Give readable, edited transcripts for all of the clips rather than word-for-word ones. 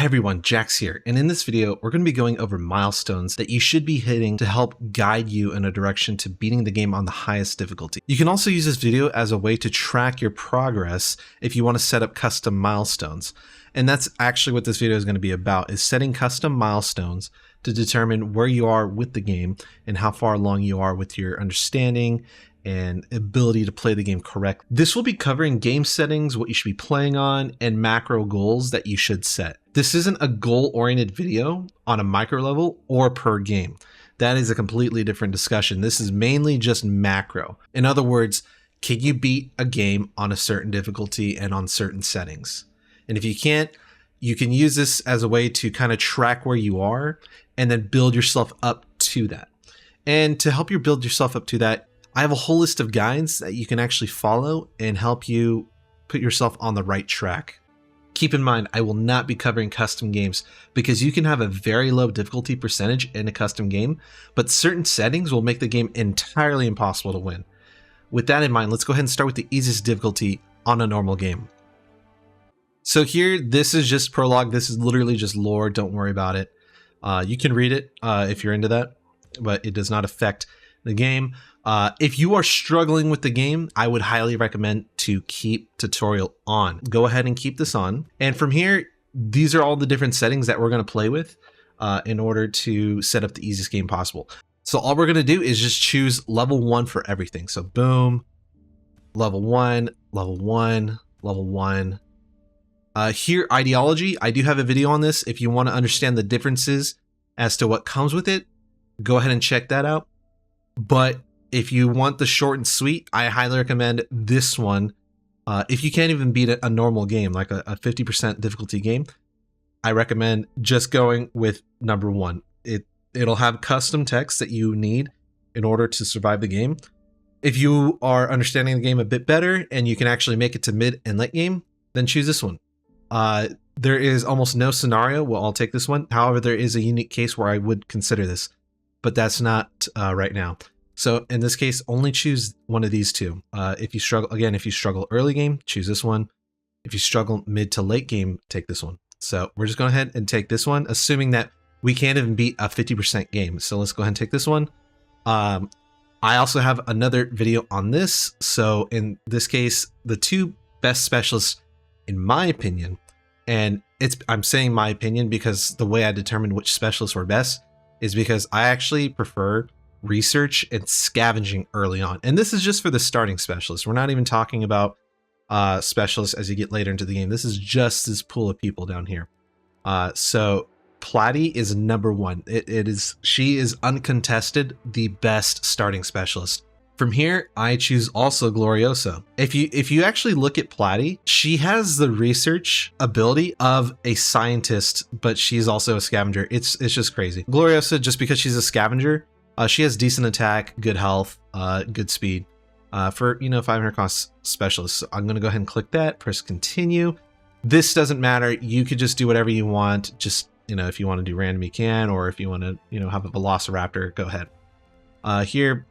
Hey everyone, Jax here, and in this video, we're going to be going over milestones that you should be hitting to help guide you in a direction to beating the game on the highest difficulty. You can also use this video as a way to track your progress if you want to set up custom milestones. And that's actually what this video is going to be about, is setting custom milestones to determine where you are with the game and how far along you are with your understanding and ability to play the game correctly. This will be covering game settings, what you should be playing on, and macro goals that you should set. This isn't a goal-oriented video on a micro level or per game. That is a completely different discussion. This is mainly just macro. In other words, can you beat a game on a certain difficulty and on certain settings? And if you can't, you can use this as a way to kind of track where you are and then build yourself up to that. And to help you build yourself up to that, I have a whole list of guides that you can actually follow and help you put yourself on the right track. Keep in mind, I will not be covering custom games because you can have a very low difficulty percentage in a custom game, but certain settings will make the game entirely impossible to win. With that in mind, let's go ahead and start with the easiest difficulty on a normal game. So here, this is just prologue. This is literally just lore. Don't worry about it. You can read it if you're into that, but it does not affect the game. If you are struggling with the game, I would highly recommend to keep tutorial on. Go ahead and keep this on. And from here, these are all the different settings that we're going to play with in order to set up the easiest game possible. So all we're going to do is just choose level 1 for everything. So boom, level 1, level 1, level 1. Here, ideology, I do have a video on this. If you want to understand the differences as to what comes with it, go ahead and check that out. But if you want the short and sweet, I highly recommend this one. If you can't even beat a normal game, like a 50% difficulty game, I recommend just going with number 1. It'll have custom text that you need in order to survive the game. If you are understanding the game a bit better and you can actually make it to mid and late game, then choose this one. There is almost no scenario. Well, I'll take this one. However, there is a unique case where I would consider this, but that's not right now. So in this case, only choose one of these two. If you struggle early game, choose this one. If you struggle mid to late game, take this one. So we're just going ahead and take this one, assuming that we can't even beat a 50% game. So let's go ahead and take this one. I also have another video on this. So in this case, the two best specialists, in my opinion, and I'm saying my opinion because the way I determined which specialists were best is because I actually prefer research and scavenging early on. And this is just for the starting specialists. We're not even talking about specialists as you get later into the game. This is just this pool of people down here. So Platy is number 1. She is uncontested the best starting specialist. From here, I choose also Gloriosa. If you actually look at Platy, she has the research ability of a scientist, but she's also a scavenger. It's just crazy. Gloriosa, just because she's a scavenger, she has decent attack, good health, good speed for 500 cost specialist. So I'm gonna go ahead and click that, press continue. This doesn't matter. You could just do whatever you want. Just if you want to do random, you can, or if you want to have a Velociraptor, go ahead. Here.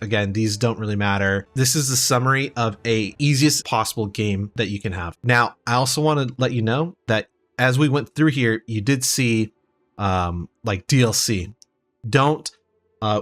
Again, these don't really matter. This is the summary of a easiest possible game that you can have. Now, I also want to let you know that as we went through here, you did see like DLC. Don't,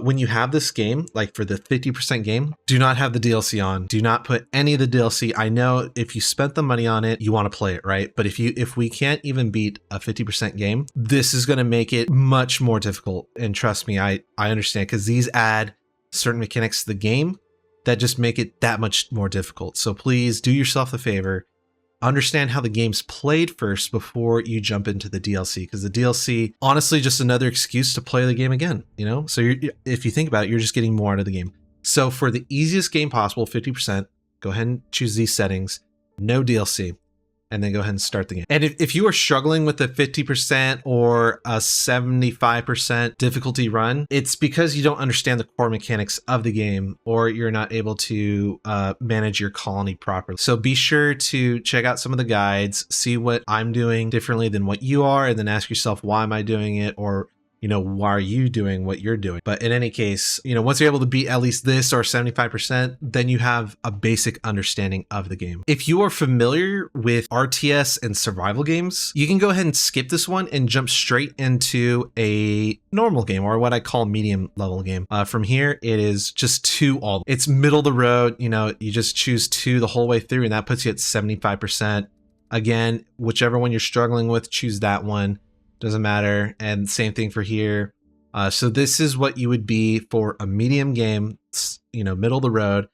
when you have this game, like for the 50% game, do not have the DLC on. Do not put any of the DLC. I know if you spent the money on it, you want to play it, right? But if we can't even beat a 50% game, this is going to make it much more difficult. And trust me, I understand, because these add certain mechanics to the game that just make it that much more difficult. So please do yourself a favor, understand how the game's played first before you jump into the DLC, because the DLC, honestly, just another excuse to play the game again, So if you think about it, you're just getting more out of the game. So for the easiest game possible, 50%, go ahead and choose these settings, no DLC, and then go ahead and start the game. And if you are struggling with a 50% or a 75% difficulty run, it's because you don't understand the core mechanics of the game, or you're not able to manage your colony properly. So be sure to check out some of the guides, see what I'm doing differently than what you are, and then ask yourself, why am I doing it? Or why are you doing what you're doing? But in any case, once you're able to beat at least this or 75%, then you have a basic understanding of the game. If you are familiar with RTS and survival games, you can go ahead and skip this one and jump straight into a normal game, or what I call medium level game. From here, it is just 2 all. It's middle of the road, you just choose 2 the whole way through, and that puts you at 75%. Again, whichever one you're struggling with, choose that one. Doesn't matter. And same thing for here. So this is what you would be for a medium game, middle of the road.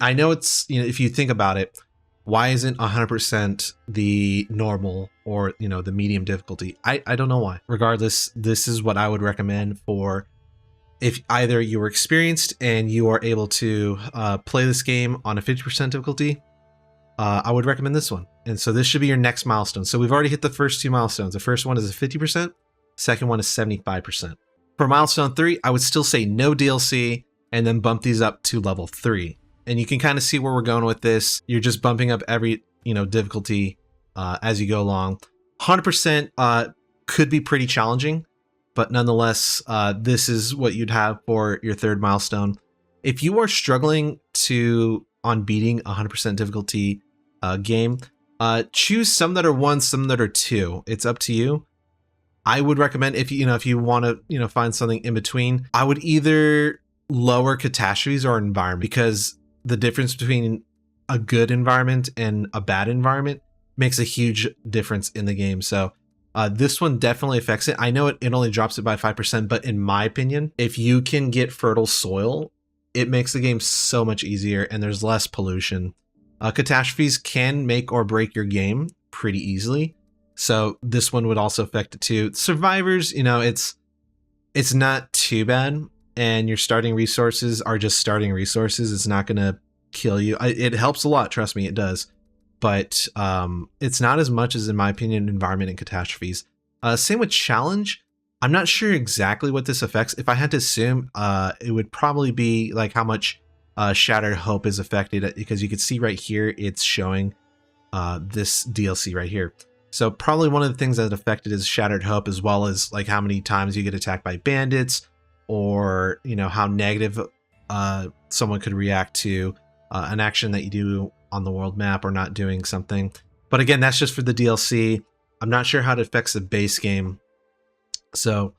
I know it's, if you think about it, why isn't 100% the normal or, the medium difficulty? I don't know why. Regardless, this is what I would recommend for if either you were experienced and you are able to play this game on a 50% difficulty. I would recommend this one. And so this should be your next milestone. So we've already hit the first 2 milestones. The first one is a 50%. Second one is 75%. For milestone 3, I would still say no DLC and then bump these up to level 3. And you can kind of see where we're going with this. You're just bumping up every, difficulty as you go along. 100% could be pretty challenging, but nonetheless, this is what you'd have for your 3rd milestone. If you are struggling on beating 100% difficulty game, choose some that are 1, some that are 2. It's up to you. I would recommend if you want to find something in between, I would either lower catastrophes or environment, because the difference between a good environment and a bad environment makes a huge difference in the game. So this one definitely affects it. I know it only drops it by 5%, but in my opinion, if you can get fertile soil, it makes the game so much easier and there's less pollution. Catastrophes can make or break your game pretty easily. So this one would also affect it too. Survivors, it's not too bad. And your starting resources are just starting resources. It's not going to kill you. It helps a lot. Trust me, it does. But it's not as much as, in my opinion, environment and catastrophes. Same with challenge. I'm not sure exactly what this affects. If I had to assume, it would probably be like how much Shattered Hope is affected, because you can see right here, it's showing this DLC right here. So probably one of the things that affected is Shattered Hope, as well as like how many times you get attacked by bandits, or how negative someone could react to an action that you do on the world map or not doing something. But again, that's just for the DLC. I'm not sure how it affects the base game. So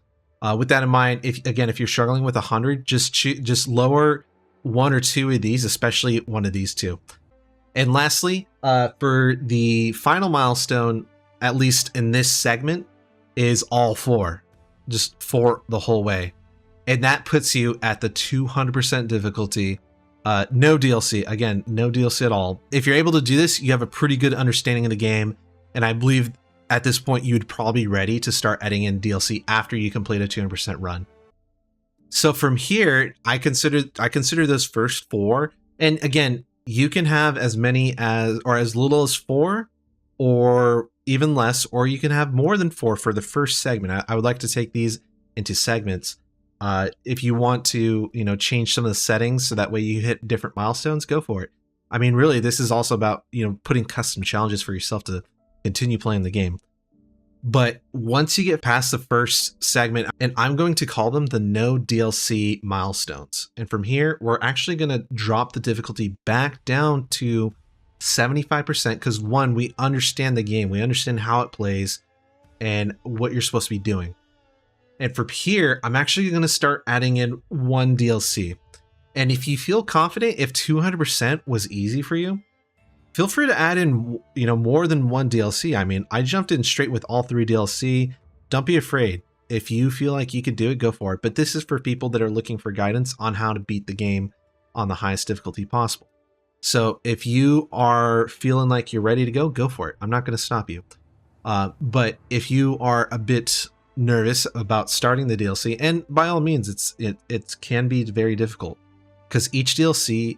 with that in mind, if you're struggling with 100, just lower 1 or 2 of these, especially one of these 2. And lastly, for the final milestone, at least in this segment, is all 4, just 4 the whole way. And that puts you at the 200% difficulty. No DLC. Again, no DLC at all. If you're able to do this, you have a pretty good understanding of the game. And I believe at this point, you'd probably be ready to start adding in DLC after you complete a 200% run. So from here, I consider those first 4. And again, you can have as many as, or as little as 4, or even less, or you can have more than 4 for the first segment. I would like to take these into segments. If you want to, change some of the settings so that way you hit different milestones, go for it. I mean, really, this is also about, putting custom challenges for yourself to continue playing the game. But once you get past the first segment, and I'm going to call them the no DLC milestones. And from here, we're actually going to drop the difficulty back down to 75%, because 1, we understand the game. We understand how it plays and what you're supposed to be doing. And from here, I'm actually going to start adding in 1 DLC. And if you feel confident, if 200% was easy for you, feel free to add in, more than 1 DLC. I mean, I jumped in straight with all 3 DLC. Don't be afraid. If you feel like you could do it, go for it. But this is for people that are looking for guidance on how to beat the game on the highest difficulty possible. So if you are feeling like you're ready to go for it. I'm not going to stop you. But if you are a bit nervous about starting the DLC, and by all means, it can be very difficult, because each DLC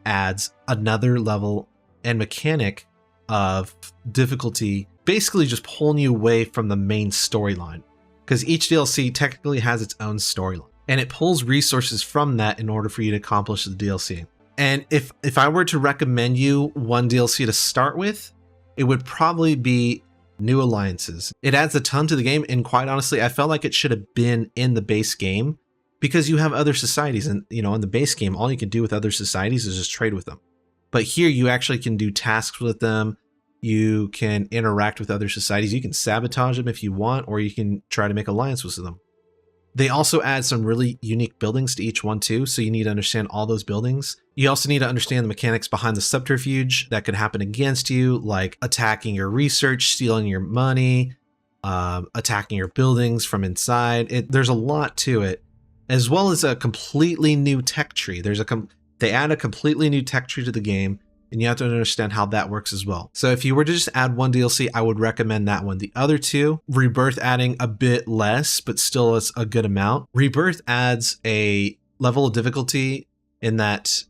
adds another level and mechanic of difficulty, basically just pulling you away from the main storyline, because each DLC technically has its own storyline, and it pulls resources from that in order for you to accomplish the DLC. And if I were to recommend you 1 DLC to start with, it would probably be New alliances. It adds a ton to the game, and quite honestly, I felt like it should have been in the base game because you have other societies, and in the base game, all you can do with other societies is just trade with them. But here you actually can do tasks with them. You can interact with other societies. You can sabotage them if you want, or you can try to make alliances with them. They also add some really unique buildings to each one too, so you need to understand all those buildings. You also need to understand the mechanics behind the subterfuge that could happen against you, like attacking your research, stealing your money, attacking your buildings from inside. There's a lot to it, as well as a completely new tech tree. They add a completely new tech tree to the game, and you have to understand how that works as well. So if you were to just add one DLC, I would recommend that one. The other two, Rebirth adding a bit less, but still is a good amount. Rebirth adds a level of difficulty in that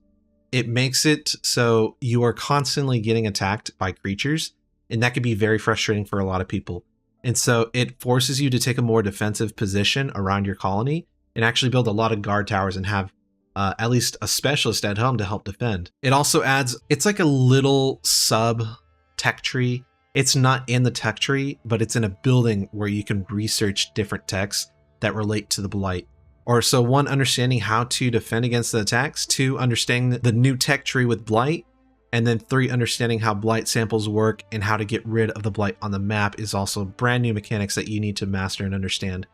it makes it so you are constantly getting attacked by creatures, and that can be very frustrating for a lot of people. And so it forces you to take a more defensive position around your colony and actually build a lot of guard towers and have at least a specialist at home to help defend. It also adds, it's like a little sub tech tree. It's not in the tech tree, but it's in a building where you can research different techs that relate to the blight. Or so one, understanding how to defend against the attacks, two, understanding the new tech tree with blight, and then three, understanding how blight samples work and how to get rid of the blight on the map is also brand new mechanics that you need to master and understand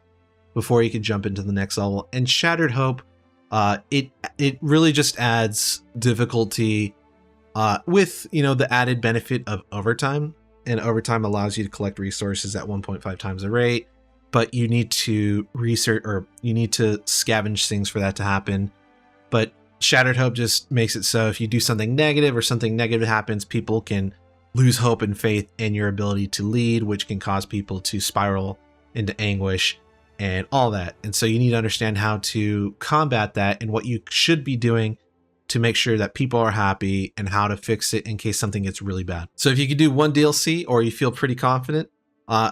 before you can jump into the next level. And Shattered Hope, it really just adds difficulty with the added benefit of overtime, and overtime allows you to collect resources at 1.5 times the rate, but you need to research, or you need to scavenge things for that to happen. But Shattered Hope just makes it so if you do something negative or something negative happens, people can lose hope and faith in your ability to lead, which can cause people to spiral into anguish and all that. And so you need to understand how to combat that and what you should be doing to make sure that people are happy and how to fix it in case something gets really bad. So if you could do one DLC or you feel pretty confident,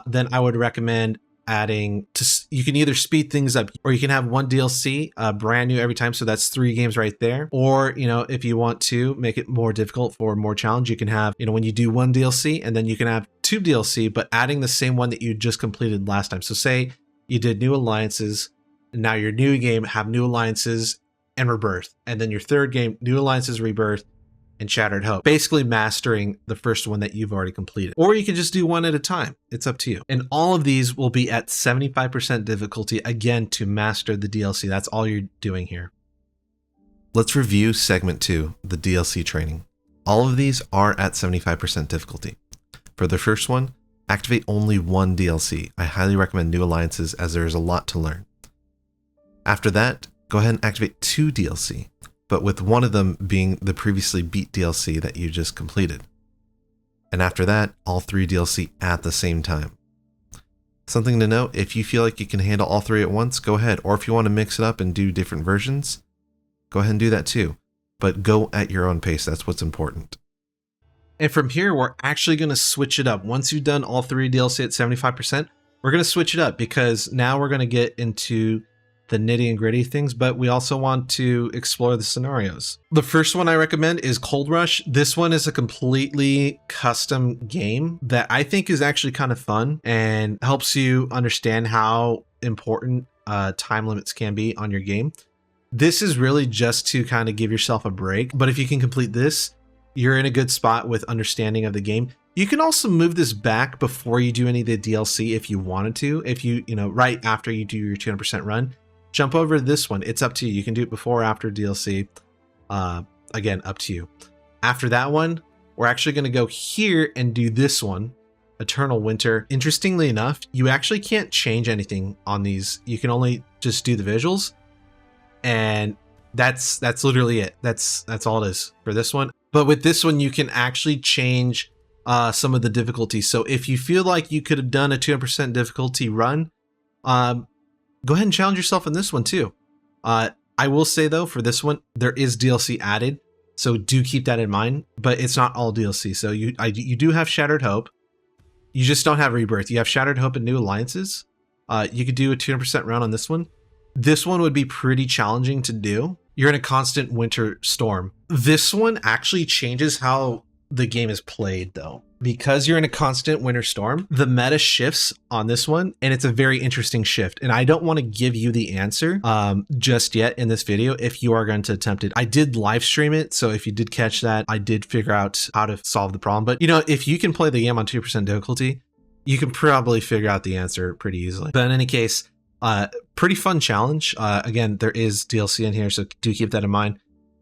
then I would recommend adding you can either speed things up, or you can have one DLC brand new every time. So that's 3 games right there. Or, if you want to make it more difficult for more challenge, you can have, when you do one DLC and then you can have 2 DLC, but adding the same one that you just completed last time. So say you did new alliances, and now your new game have new alliances and Rebirth, and then your third game, new alliances, Rebirth, and Shattered Hope, basically mastering the first one that you've already completed. Or you can just do one at a time. It's up to you. And all of these will be at 75% difficulty, again, to master the DLC. That's all you're doing here. Let's review segment 2, the DLC training. All of these are at 75% difficulty. For the first one, activate only one DLC. I highly recommend new alliances as there is a lot to learn. After that, go ahead and activate 2 DLC, but with one of them being the previously beat DLC that you just completed. And after that, all 3 DLC at the same time. Something to note, if you feel like you can handle all 3 at once, go ahead. Or if you want to mix it up and do different versions, go ahead and do that too. But go at your own pace, that's what's important. And from here, we're actually going to switch it up. Once you've done all 3 DLC at 75%, we're going to switch it up because now we're going to get into the nitty and gritty things, but we also want to explore the scenarios. The first one I recommend is Cold Rush. This one is a completely custom game that I think is actually kind of fun and helps you understand how important time limits can be on your game. This is really just to kind of give yourself a break, but if you can complete this, you're in a good spot with understanding of the game. You can also move this back before you do any of the DLC if you wanted to. If right after you do your 200% run, jump over to this one. It's up to you. You can do it before or after DLC. Again, up to you. After that one, we're actually going to go here and do this one, Eternal Winter. Interestingly enough, you actually can't change anything on these. You can only just do the visuals, and that's literally it. That's all it is for this one. But with this one, you can actually change some of the difficulty. So if you feel like you could have done a 200% difficulty run, go ahead and challenge yourself in this one too. I will say though, for this one, there is DLC added, so do keep that in mind, but it's not all DLC. So you do have Shattered Hope. You just don't have Rebirth. You have Shattered Hope and New Alliances. You could do a 200% run on this one. This one would be pretty challenging to do. You're in a constant winter storm. This one actually changes how the game is played though. because you're in a constant winter storm, the meta shifts on this one, and it's a very interesting shift. And I don't want to give you the answer just yet in this video if you are going to attempt it. I did live stream it, so if you did catch that, I did figure out how to solve the problem. But you know, if you can play the game on 2% difficulty, you can probably figure out the answer pretty easily. But in any case, pretty fun challenge. Again, there is DLC in here, so do keep that in mind.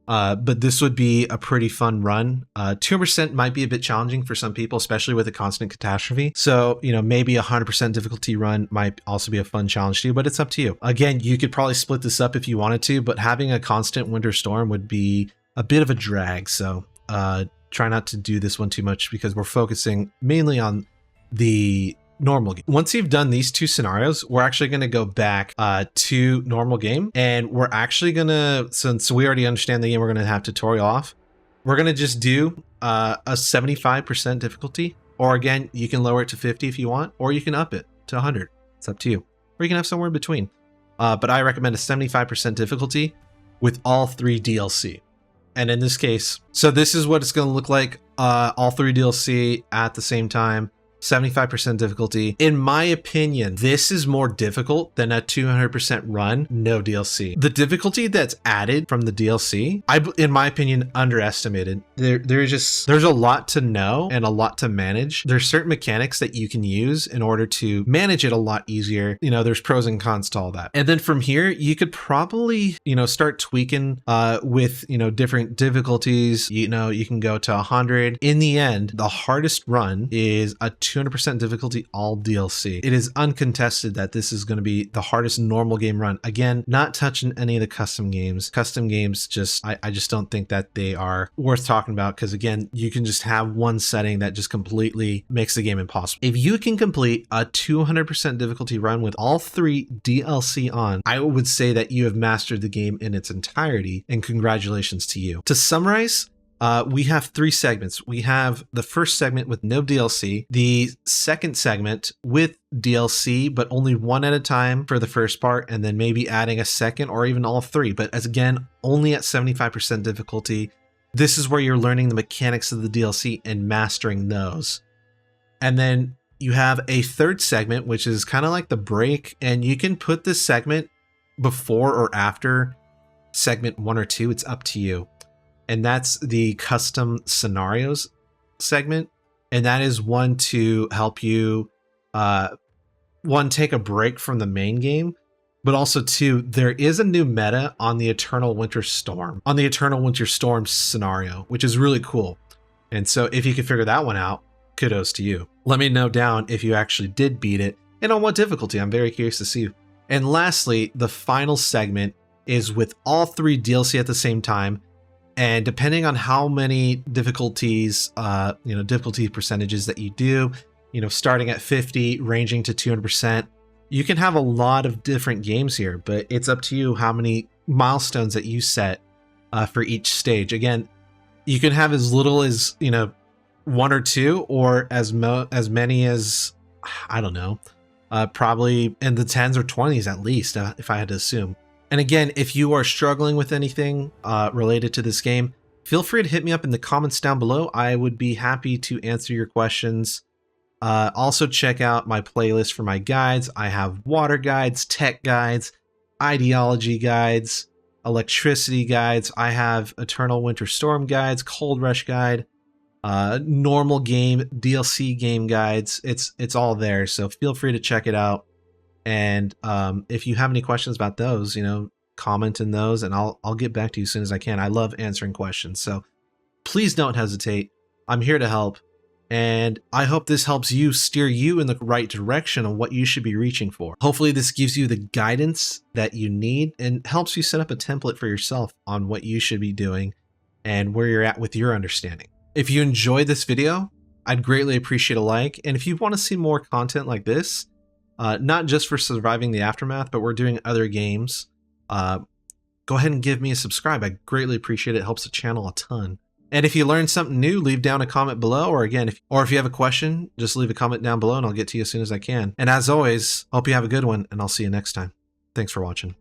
But this would be a pretty fun run. 2% might be a bit challenging for some people, especially with a constant catastrophe. So, you know, maybe 100% difficulty run might also be a fun challenge to you, but it's up to you. Again, you could probably split this up if you wanted to, but having a constant winter storm would be a bit of a drag. So try not to do this one too much because we're focusing mainly on the normal game. Once you've done these two scenarios, we're actually going to go back to normal game, and we're actually going to, since we already understand the game, we're going to have tutorial off. We're going to just do a 75% difficulty, or again, you can lower it to 50 if you want, or you can up it to 100. It's up to you. Or you can have somewhere in between. But I recommend a 75% difficulty with all 3 DLC. And in this case, so this is what it's going to look like, all 3 DLC at the same time. 75% difficulty. In my opinion, this is more difficult than a 200% run, no DLC. The difficulty that's added from the DLC, in my opinion, underestimated. There's a lot to know and a lot to manage. There's certain mechanics that you can use in order to manage it a lot easier. You know, there's pros and cons to all that. And then from here, you could probably, you know, start tweaking with, you know, different difficulties. You know, you can go to 100. In the end, the hardest run is a 200% difficulty all DLC. It is uncontested that this is going to be the hardest normal game run. Again, not touching any of the custom games. Custom games, I just don't think that they are worth talking about, because again, you can just have one setting that just completely makes the game impossible. If you can complete a 200% difficulty run with all 3 DLC on, I would say that you have mastered the game in its entirety, and congratulations to you. To summarize, we have 3 segments. We have the first segment with no DLC, the second segment with DLC, but only 1 at a time for the first part, and then maybe adding a second or even all 3. But as again, only at 75% difficulty. This is where you're learning the mechanics of the DLC and mastering those. And then you have a third segment, which is kind of like the break, and you can put this segment before or after segment 1 or 2. It's up to you. And that's the custom scenarios segment. And that is one to help you, take a break from the main game, but also 2, there is a new meta on the Eternal Winter Storm, scenario, which is really cool. And so if you can figure that one out, kudos to you. Let me know down if you actually did beat it and on what difficulty. I'm very curious to see. And lastly, the final segment is with all 3 DLC at the same time. And depending on how many difficulties, difficulty percentages that you do, you know, starting at 50, ranging to 200%, you can have a lot of different games here, but it's up to you how many milestones that you set for each stage. Again, you can have as little as, you know, 1 or 2, or as many as, I don't know, probably in the 10s or 20s at least, if I had to assume. And again, if you are struggling with anything related to this game, feel free to hit me up in the comments down below. I would be happy to answer your questions. Also check out my playlist for my guides. I have water guides, tech guides, ideology guides, electricity guides. I have Eternal Winter Storm guides, Cold Rush guide, normal game, DLC game guides. It's all there, so feel free to check it out. And if you have any questions about those, you know, comment in those and I'll get back to you as soon as I can. I love answering questions, so please don't hesitate. I'm here to help, and I hope this helps you steer you in the right direction on what you should be reaching for. Hopefully this gives you the guidance that you need and helps you set up a template for yourself on what you should be doing and where you're at with your understanding. If you enjoyed this video, I'd greatly appreciate a like, and if you want to see more content like this, not just for Surviving the Aftermath, but we're doing other games, go ahead and give me a subscribe. I greatly appreciate it. It helps the channel a ton. And if you learned something new, leave down a comment below, or again, if you have a question, just leave a comment down below and I'll get to you as soon as I can. And as always, hope you have a good one, and I'll see you next time. Thanks for watching.